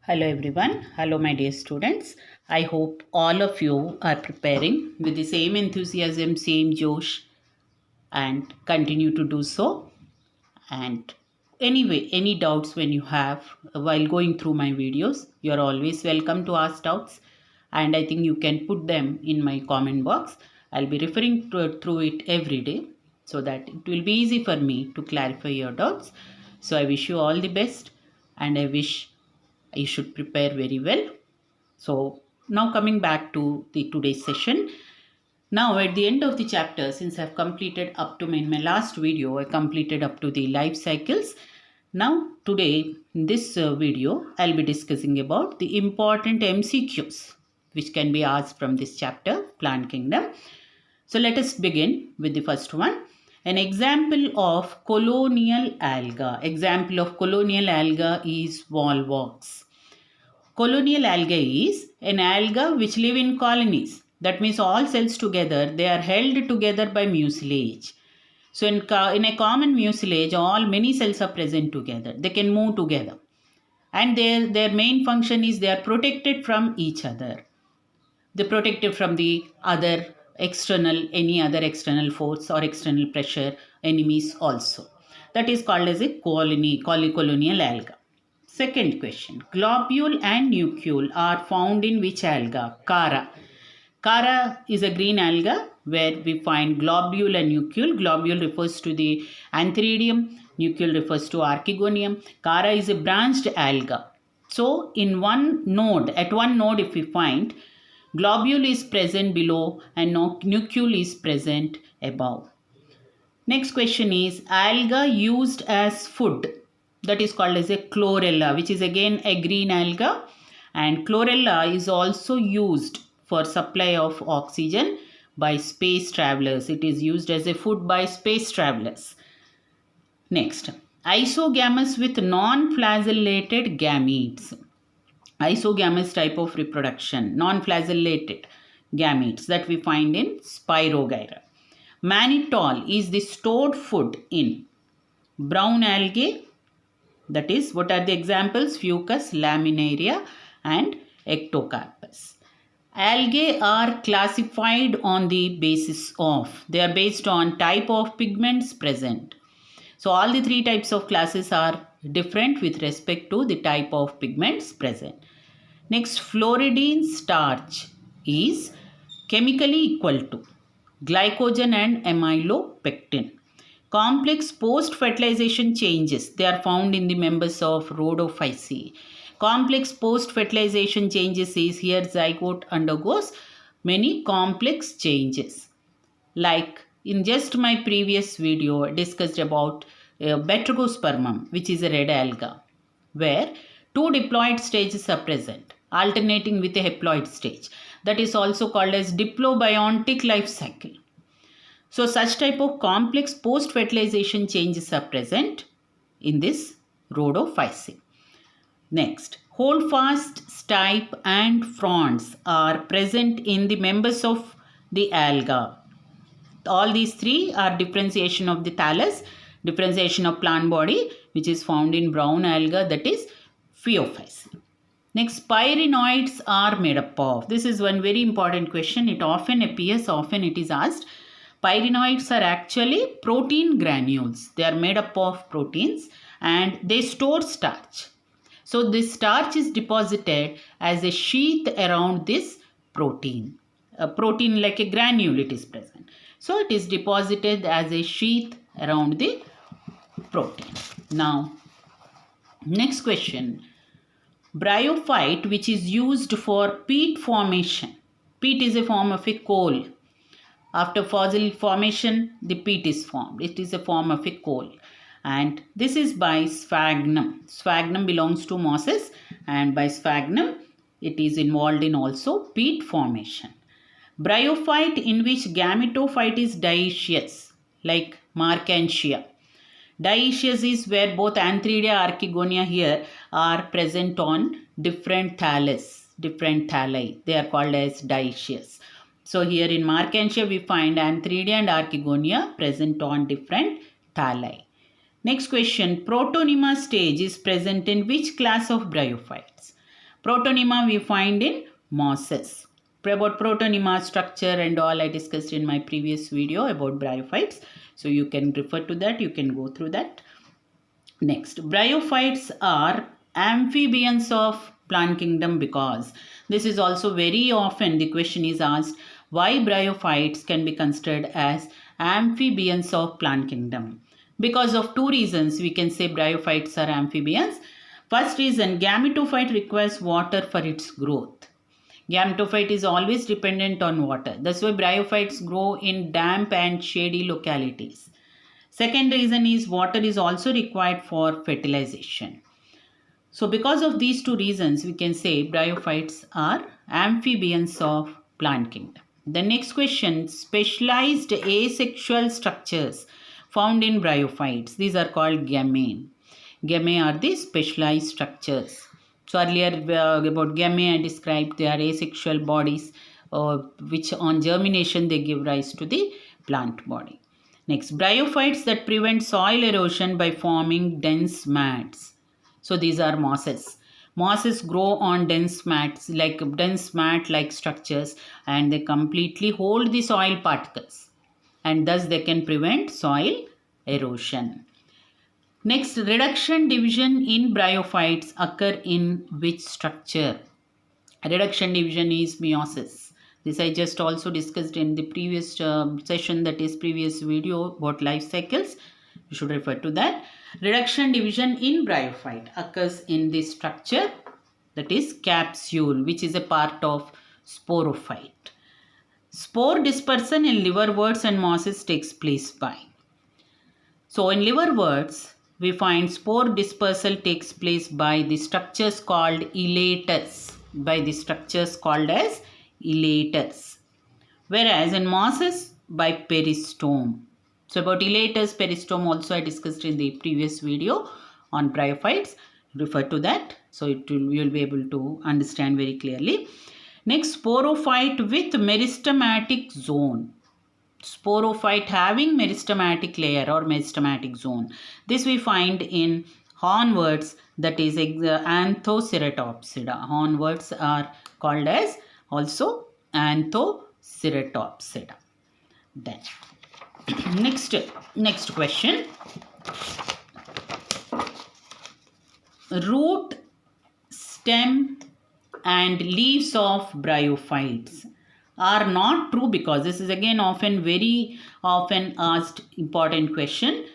Hello everyone. Hello my dear students. I hope all of you are preparing with the same enthusiasm, same josh and continue to do so. And anyway, any doubts when you have while going through my videos, you are always welcome to ask doubts and I think you can put them in my comment box. I'll be referring to through it every day so that it will be easy for me to clarify your doubts. So I wish you all the best and I wish you should prepare very well. So now coming back to the today's session. Now at the end of the chapter, since I've completed up to in my last video, I completed up to the life cycles. Now today in this video, I'll be discussing about the important MCQs which can be asked from this chapter, Plant Kingdom. So let us begin with the first one. An example of colonial alga. Example of colonial alga is volvox. Colonial algae is an alga which live in colonies. That means all cells together, they are held together by mucilage. So in a common mucilage, many cells are present together. They can move together. And their main function is they are protected from each other. They are protected from the any other external force or external pressure, enemies also. That is called as a colonial alga. Second question. Globule and nucleole are found in which alga? Chara. Chara is a green alga where we find globule and nucleole. Globule refers to the Antheridium. Nucleole refers to Archegonium. Chara is a branched alga. So in one node if we find globule is present below and nucleole is present above. Next question is alga used as food. That is called as a chlorella, which is again a green alga, and chlorella is also used for supply of oxygen by space travelers. It is used as a food by space travelers. Next, isogamous with non-flagellated gametes. Isogamous type of reproduction, non-flagellated gametes that we find in Spirogyra. Mannitol is the stored food in brown algae. That is, what are the examples? Fucus, laminaria and Ectocarpus. Algae are classified on the basis of, they are based on type of pigments present. So all the three types of classes are different with respect to the type of pigments present. Next, fluoridine starch is chemically equal to glycogen and amylopectin. Complex post-fertilization changes, they are found in the members of Rhodophyceae. Complex post-fertilization changes is here zygote undergoes many complex changes. Like in just my previous video, I discussed about Batrachospermum, which is a red alga, where two diploid stages are present, alternating with a haploid stage. That is also called as diplobiontic life cycle. So such type of complex post-fertilization changes are present in this Rhodophyceae. Next, holdfast, stipe and fronds are present in the members of the alga. All these three are differentiation of the thallus, differentiation of plant body, which is found in brown alga, that is Phaeophyceae. Next, pyrenoids are made up of. This is one very important question. It often appears, often it is asked. Pyrenoids are actually protein granules. They are made up of proteins and they store starch. So this starch is deposited as a sheath around this protein. A protein like a granule it is present. So it is deposited as a sheath around the protein. Now, next question. Bryophyte, which is used for peat formation. Peat is a form of a coal. After fossil formation, the peat is formed. It is a form of a coal. And this is by sphagnum. Sphagnum belongs to mosses and by sphagnum, it is involved in also peat formation. Bryophyte in which gametophyte is dioecious, like Marchantia. Dioecious is where both Antheridia and Archegonia here are present on different thallus, different thalli. They are called as dioecious. So here in Marchantia we find Antheridia and Archegonia present on different thalli. Next question, Protonema stage is present in which class of bryophytes? Protonema we find in mosses. About protonema structure and all I discussed in my previous video about bryophytes. So you can refer to that, you can go through that. Next, bryophytes are amphibians of plant kingdom because this is also very often the question is asked, why bryophytes can be considered as amphibians of plant kingdom. Because of two reasons we can say bryophytes are amphibians. First reason, gametophyte requires water for its growth. Gametophyte is always dependent on water. That's why bryophytes grow in damp and shady localities. Second reason is water is also required for fertilization. So because of these two reasons, we can say bryophytes are amphibians of plant kingdom. The next question, specialized asexual structures found in bryophytes. These are called gamete. Gamete are the specialized structures. So earlier about gamete I described, they are asexual bodies which on germination they give rise to the plant body. Next, bryophytes that prevent soil erosion by forming dense mats. So these are mosses. Mosses grow on dense mats, like dense mat-like structures, and they completely hold the soil particles, and thus they can prevent soil erosion. Next, reduction division in bryophytes occur in which structure? Reduction division is meiosis. This I just also discussed in the previous session, that is previous video about life cycles. You should refer to that. Reduction division in bryophyte occurs in the structure, that is capsule, which is a part of sporophyte. Spore dispersion in liverworts and mosses takes place by. So in liverworts, we find spore dispersal takes place by the structures called elaters. By the structures called as elaters. Whereas in mosses, by peristome. So about elaters, peristome also I discussed in the previous video on bryophytes. Refer to that. So you will be able to understand very clearly. Next, sporophyte with meristematic zone. Sporophyte having meristematic layer or meristematic zone. This we find in hornworts, that is Anthoceratopsida. Hornworts are called as also Anthoceratopsida. Then next question. Root, stem and leaves of bryophytes are not true because this is again very often asked important question.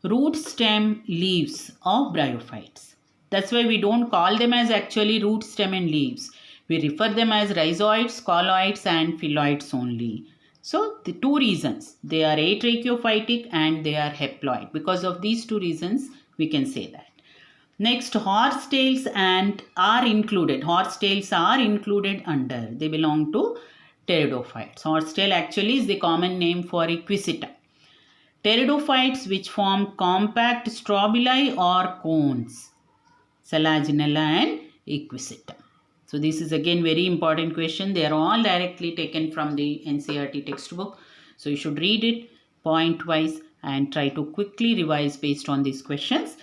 Root, stem, leaves of bryophytes. That's why we don't call them as actually root, stem and leaves. We refer them as rhizoids, colloids and phylloids only. So the two reasons, they are atracheophytic and they are haploid. Because of these two reasons we can say that. Next, horsetails are included. Horsetails are included under. They belong to pteridophytes. Horsetail actually is the common name for Equiseta. Pteridophytes which form compact strobili or cones. Selaginella and Equiseta. So this is again very important question. They are all directly taken from the NCERT textbook. So you should read it point wise and try to quickly revise based on these questions.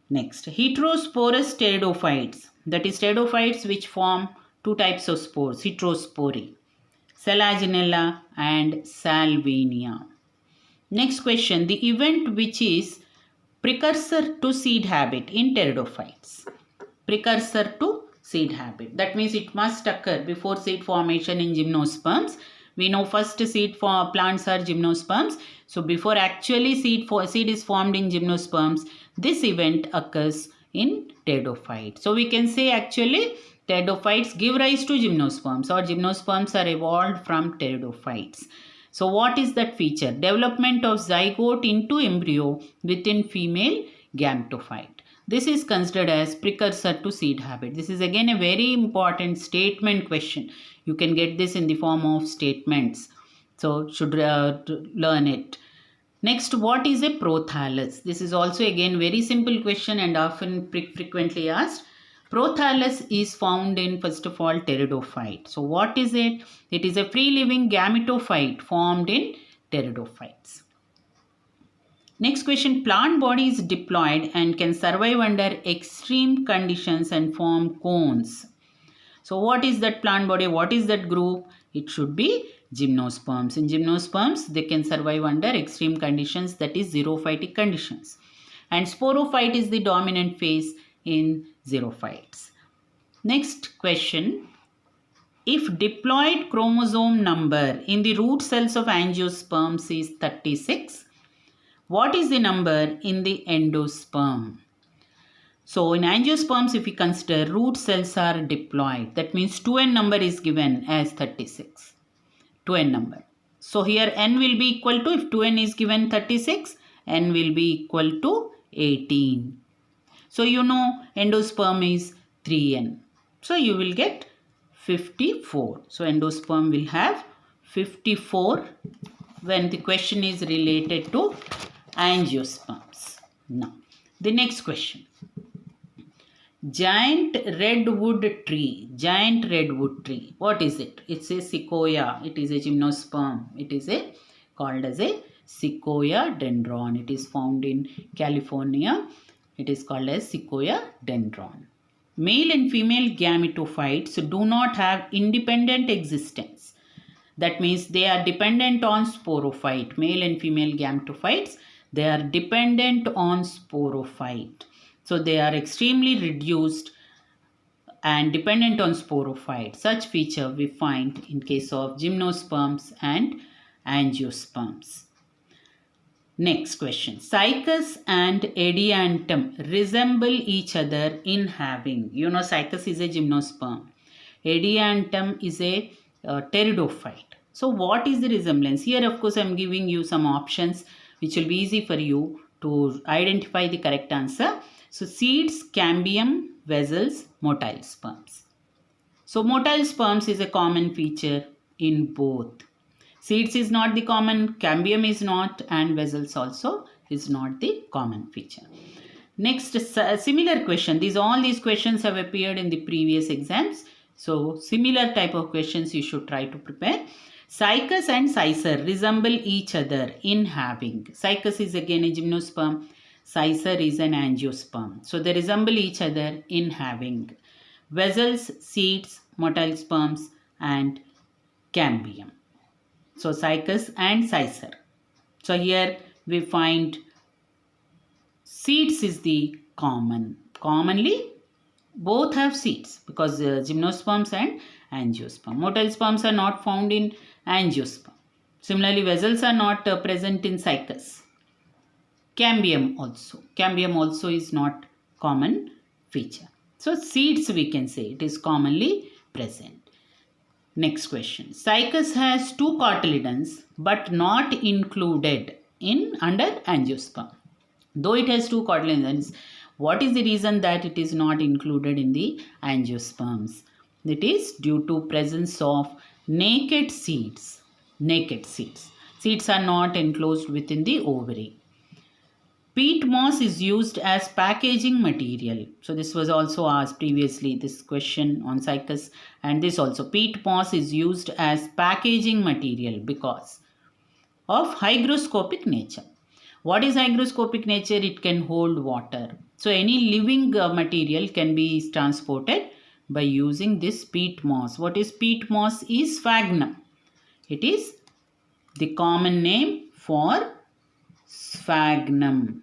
Next, heterosporous pteridophytes. That is pteridophytes which form two types of spores, heterospory. Selaginella and Salvinia. Next question, the event which is precursor to seed habit in pteridophytes. Precursor to seed habit. That means it must occur before seed formation in gymnosperms. We know first seed for plants are gymnosperms. So before actually seed is formed in gymnosperms, this event occurs in pteridophytes. So we can say actually pteridophytes give rise to gymnosperms, or gymnosperms are evolved from pteridophytes. So what is that feature? Development of zygote into embryo within female gametophyte. This is considered as precursor to seed habit. This is again a very important statement question. You can get this in the form of statements. So should learn it. Next, what is a prothallus? This is also again very simple question and often frequently asked. Prothallus is found in, first of all, pteridophyte. So what is it? It is a free living gametophyte formed in pteridophytes. Next question, plant body is diploid and can survive under extreme conditions and form cones. So what is that plant body? What is that group? It should be gymnosperms. In gymnosperms, they can survive under extreme conditions, that is xerophytic conditions. And sporophyte is the dominant phase in xerophytes. Next question. If diploid chromosome number in the root cells of angiosperms is 36, what is the number in the endosperm? So in angiosperms, if we consider root cells are diploid, that means 2n number is given as 36. 2n number. So here n will be equal to, if 2n is given 36, n will be equal to 18. So you know endosperm is 3n. So you will get 54. So endosperm will have 54 when the question is related to angiosperms. Now, the next question. Giant redwood tree. Giant redwood tree. What is it? It's a sequoia. It is a gymnosperm. It is called as a sequoia dendron. It is found in California. It is called as sequoia dendron. Male and female gametophytes do not have independent existence. That means they are dependent on sporophyte. Male and female gametophytes, they are dependent on sporophyte. So they are extremely reduced and dependent on sporophyte. Such feature we find in case of gymnosperms and angiosperms. Next question. Cycas and adiantum resemble each other in having. You know, cycas is a gymnosperm. Adiantum is a pteridophyte. So what is the resemblance? Here, of course, I am giving you some options which will be easy for you to identify the correct answer. So seeds, cambium, vessels, motile sperms. So motile sperms is a common feature in both. Seeds is not the common, cambium is not, and vessels also is not the common feature. Next, similar question. All these questions have appeared in the previous exams. So similar type of questions you should try to prepare. Cycas and Sisar resemble each other in having. Cycas is again a gymnosperm. Sisar is an angiosperm. So they resemble each other in having. Vessels, seeds, motile sperms, and cambium. So Cycas and Sisar. So here we find seeds is the common. Commonly both have seeds because gymnosperms and angiosperm. Motile sperms are not found in angiosperm. Similarly, vessels are not present in Cycas. Cambium also is not common feature. So seeds we can say it is commonly present. Next question. Cycas has 2 cotyledons but not included in under angiosperm. Though it has 2 cotyledons, what is the reason that it is not included in the angiosperms? It is due to presence of naked seeds. Naked seeds. Seeds are not enclosed within the ovary. Peat moss is used as packaging material. So this was also asked previously, this question on Cycas, and this also. Peat moss is used as packaging material because of hygroscopic nature. What is hygroscopic nature? It can hold water. So any living material can be transported by using this peat moss. What is peat moss? Is sphagnum. It is the common name for sphagnum.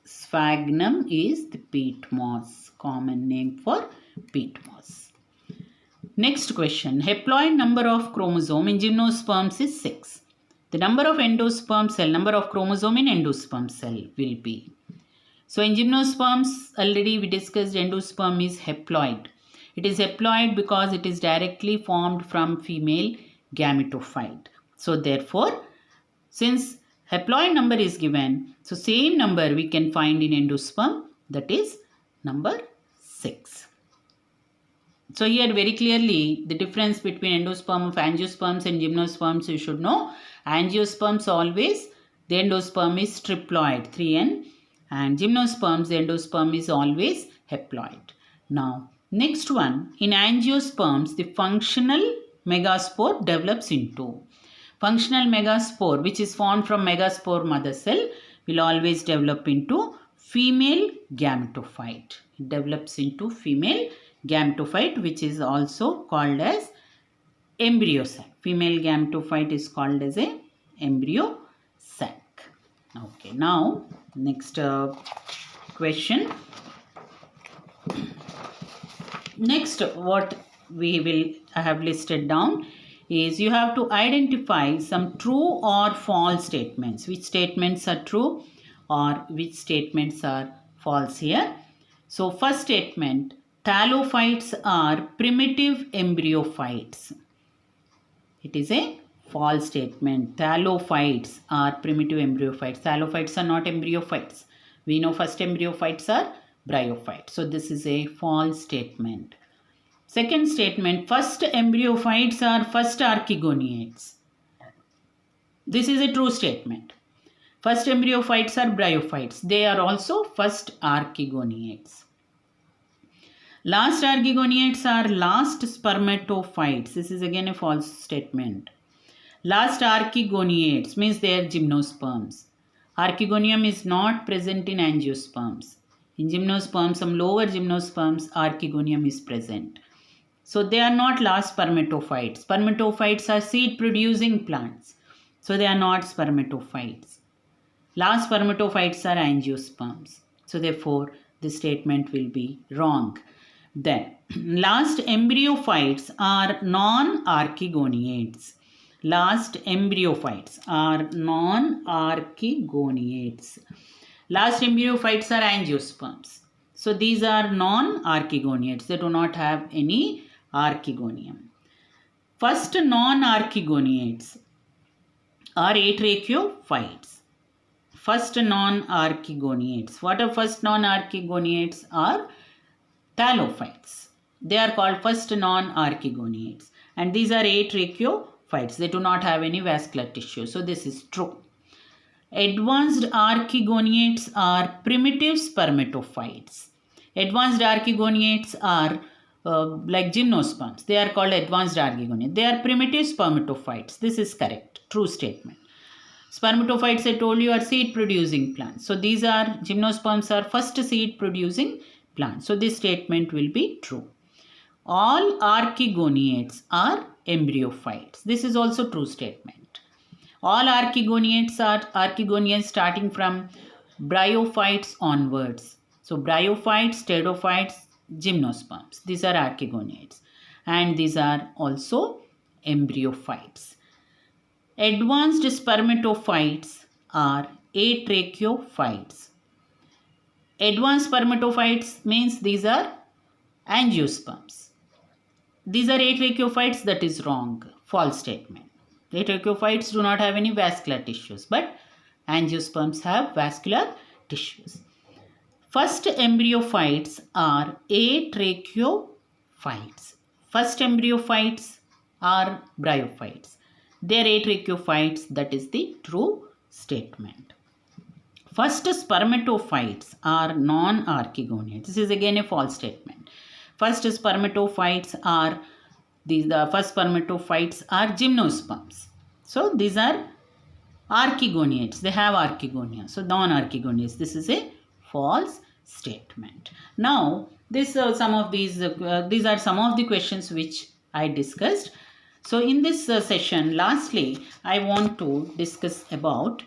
Sphagnum is the peat moss, common name for peat moss. Next question. Haploid number of chromosome in gymnosperms is 6. The number of endosperm cell, number of chromosome in endosperm cell will be. So in gymnosperms, already we discussed endosperm is haploid. It is haploid because it is directly formed from female gametophyte. So therefore, since haploid number is given, so same number we can find in endosperm, that is number 6. So here very clearly the difference between endosperm of angiosperms and gymnosperms you should know. Angiosperms always the endosperm is triploid 3n, and gymnosperms the endosperm is always haploid. Now next one, in angiosperms the functional megaspore develops into. Functional megaspore which is formed from megaspore mother cell will always develop into female gametophyte. It develops into female gametophyte, which is also called as embryo sac. Female gametophyte is called as a embryo sac. Okay, now next question. Next, what I have listed down is you have to identify some true or false statements. Which statements are true or which statements are false here. So first statement, thallophytes are primitive embryophytes. It is a false statement. Thallophytes are primitive embryophytes. Thallophytes are not embryophytes. We know first embryophytes are bryophytes. So this is a false statement. Second statement, first embryophytes are first archegoniates. This is a true statement. First embryophytes are bryophytes. They are also first archegoniates. Last archegoniates are last spermatophytes. This is again a false statement. Last archegoniates means they are gymnosperms. Archegonium is not present in angiosperms. In gymnosperms, some lower gymnosperms, archegonium is present. So they are not last spermatophytes. Spermatophytes are seed producing plants. So they are not spermatophytes. Last spermatophytes are angiosperms. So therefore this statement will be wrong. Then last embryophytes are non-archegoniates. Last embryophytes are non-archegoniates. Last embryophytes are angiosperms. So these are non-archegoniates. They do not have any archegonium. First non-archegoniates are atracheophytes. First non-archegoniates. What are first non-archegoniates? Are thallophytes. They are called first non-archegoniates. And these are atracheophytes. They do not have any vascular tissue. So this is true. Advanced archegoniates are primitive spermatophytes. Advanced archegoniates are like gymnosperms. They are called advanced archegoniates. They are primitive spermatophytes. This is correct. True statement. Spermatophytes, I told you, are seed producing plants. So these are gymnosperms are first seed producing plants. So this statement will be true. All archegoniates are embryophytes. This is also true statement. All archegoniates are archegonians starting from bryophytes onwards. So bryophytes, pteridophytes, gymnosperms. These are archegoniates. And these are also embryophytes. Advanced spermatophytes are atracheophytes. Advanced spermatophytes means these are angiosperms. These are atracheophytes. That is wrong. False statement. Atracheophytes do not have any vascular tissues, but angiosperms have vascular tissues. First embryophytes are atracheophytes. First embryophytes are bryophytes. They are atracheophytes. That is the true statement. First spermatophytes are non-archegoniates. This is again a false statement. First spermatophytes are the first spermatophytes are gymnosperms. So these are archegoniates. They have archegonia. So non-archegoniates. This is a false statement. Now these are some of the questions which I discussed. So in this session, lastly, I want to discuss about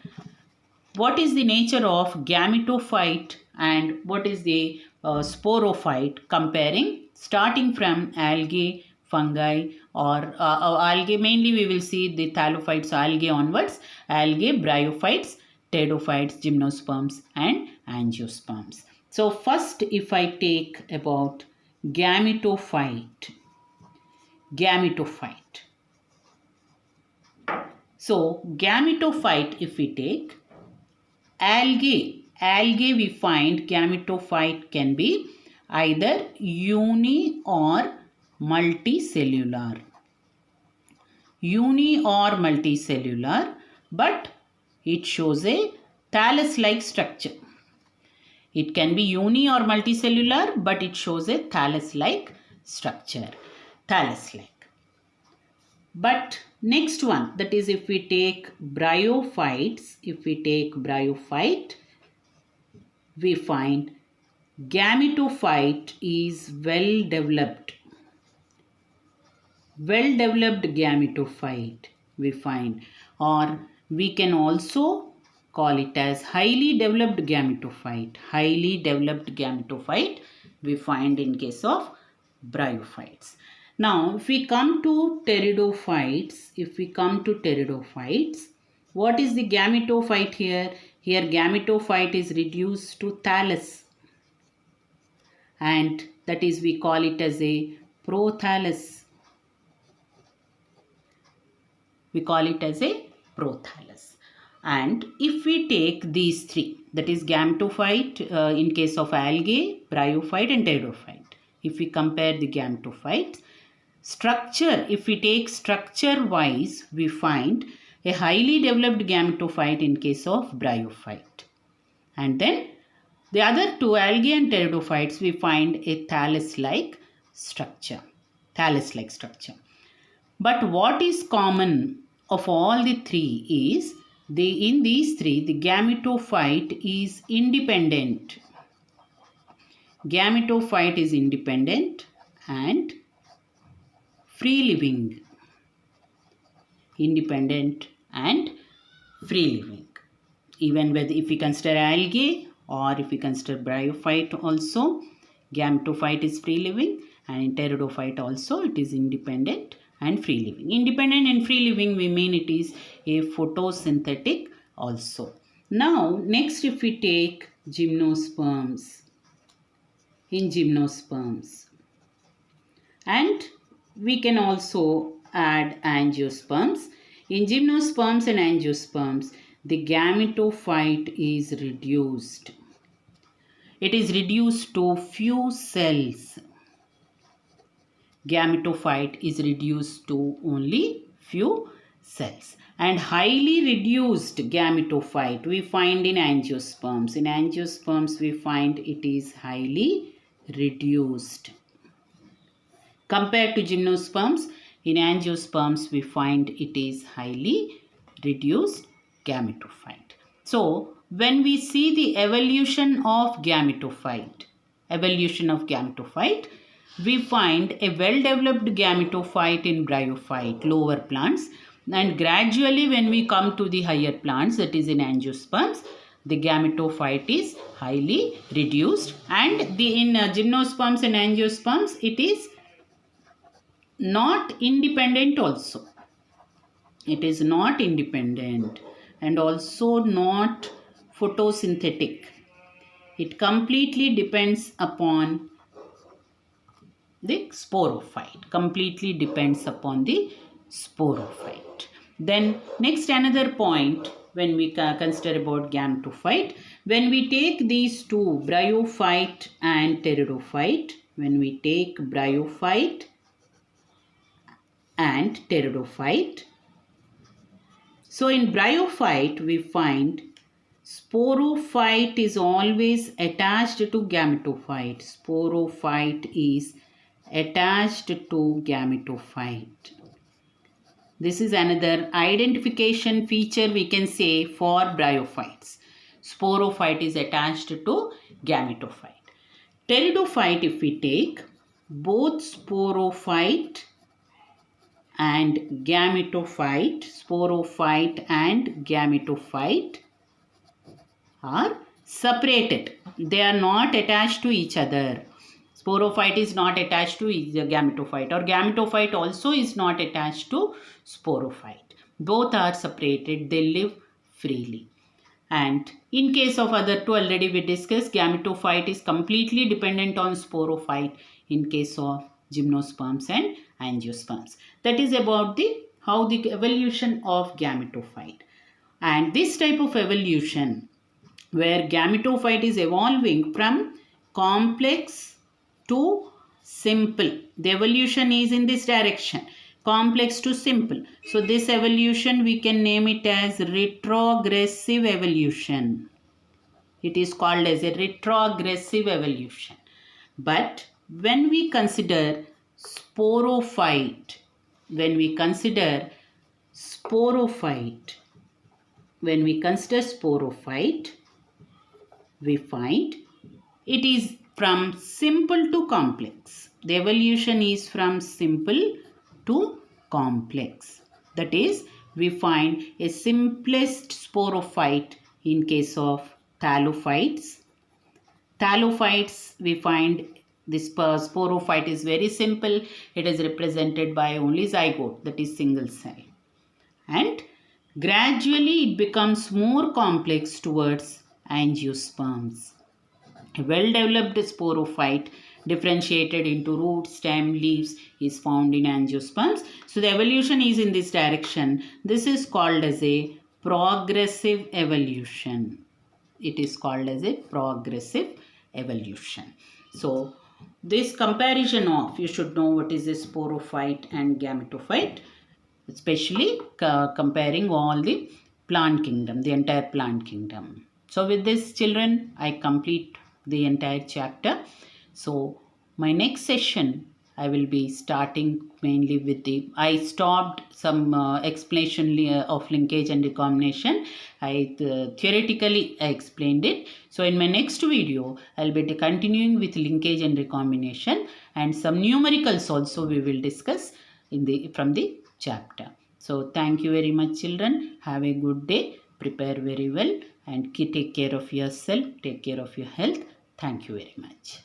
what is the nature of gametophyte and what is the sporophyte, comparing starting from algae, fungi, or algae. Mainly we will see the thallophytes, algae onwards, algae, bryophytes, pteridophytes, gymnosperms and angiosperms. So first, if I take about gametophyte. So gametophyte, if we take algae we find gametophyte can be either uni or multicellular. But it shows a thallus-like structure. It can be uni or multicellular, but it shows a thallus-like structure. Thallus-like. But next one, that is if we take bryophytes, we find gametophyte is well developed gametophyte we find, or we can also call it as highly developed gametophyte we find in case of bryophytes. Now if we come to pteridophytes, what is the gametophyte here? Here gametophyte is reduced to thallus, and that is we call it as a prothallus. And if we take these three, that is gametophyte in case of algae, bryophyte and pteridophyte. If we compare the gametophytes, structure, if we take structure wise, we find a highly developed gametophyte in case of bryophyte. And then the other two, algae and pteridophytes, we find a thallus-like structure. But what is common of all the three is, in these three, the gametophyte is independent. And free living. Even whether if we consider algae or if we consider bryophyte also, gametophyte is free living, and in pteridophyte also it is independent and free living. Independent and free living, we mean it is a photosynthetic also. Now next, if we take gymnosperms, and we can also add angiosperms. In gymnosperms and angiosperms, the gametophyte is reduced. It is reduced to few cells. Gametophyte is reduced to only few cells. And highly reduced gametophyte we find in angiosperms. In angiosperms we find it is highly reduced. Compared to gymnosperms, in angiosperms we find it is highly reduced gametophyte. So when we see the evolution of gametophyte, we find a well-developed gametophyte in bryophyte, lower plants, and gradually when we come to the higher plants, that is in angiosperms, the gametophyte is highly reduced, and in gymnosperms and angiosperms it is not independent also. It is not independent and also not photosynthetic. It completely depends upon the sporophyte. Then next, another point when we consider about gametophyte, when we take these two, bryophyte and pteridophyte, so in bryophyte we find sporophyte is always attached to gametophyte. This is another identification feature we can say for bryophytes. Sporophyte is attached to gametophyte. Pteridophyte, if we take, both sporophyte and gametophyte are separated. They are not attached to each other. Sporophyte is not attached to the gametophyte, or gametophyte also is not attached to sporophyte. Both are separated. They live freely. And in case of other two, already we discussed, gametophyte is completely dependent on sporophyte in case of gymnosperms and angiosperms. That is about how the evolution of gametophyte. And this type of evolution, where gametophyte is evolving from complex to simple. The evolution is in this direction, complex to simple. So this evolution we can name it as retrogressive evolution. It is called as a retrogressive evolution. But when we consider sporophyte, we find it is from simple to complex. The evolution is from simple to complex. That is, we find a simplest sporophyte in case of thallophytes. Thallophytes, we find this sporophyte is very simple. It is represented by only zygote, that is single cell. And gradually it becomes more complex towards angiosperms. A well-developed sporophyte differentiated into root, stem, leaves is found in angiosperms. So the evolution is in this direction. This is called as a progressive evolution. It is called as a progressive evolution. So this comparison of, you should know what is a sporophyte and gametophyte, especially comparing all the plant kingdom, the entire plant kingdom. So with this, children, I complete the entire chapter. So my next session, I will be starting mainly with I stopped some explanation of linkage and recombination. Theoretically I explained it. So in my next video, I'll be continuing with linkage and recombination, and some numericals also we will discuss from the chapter. So thank you very much, children. Have a good day. Prepare very well and take care of yourself. Take care of your health. Thank you very much.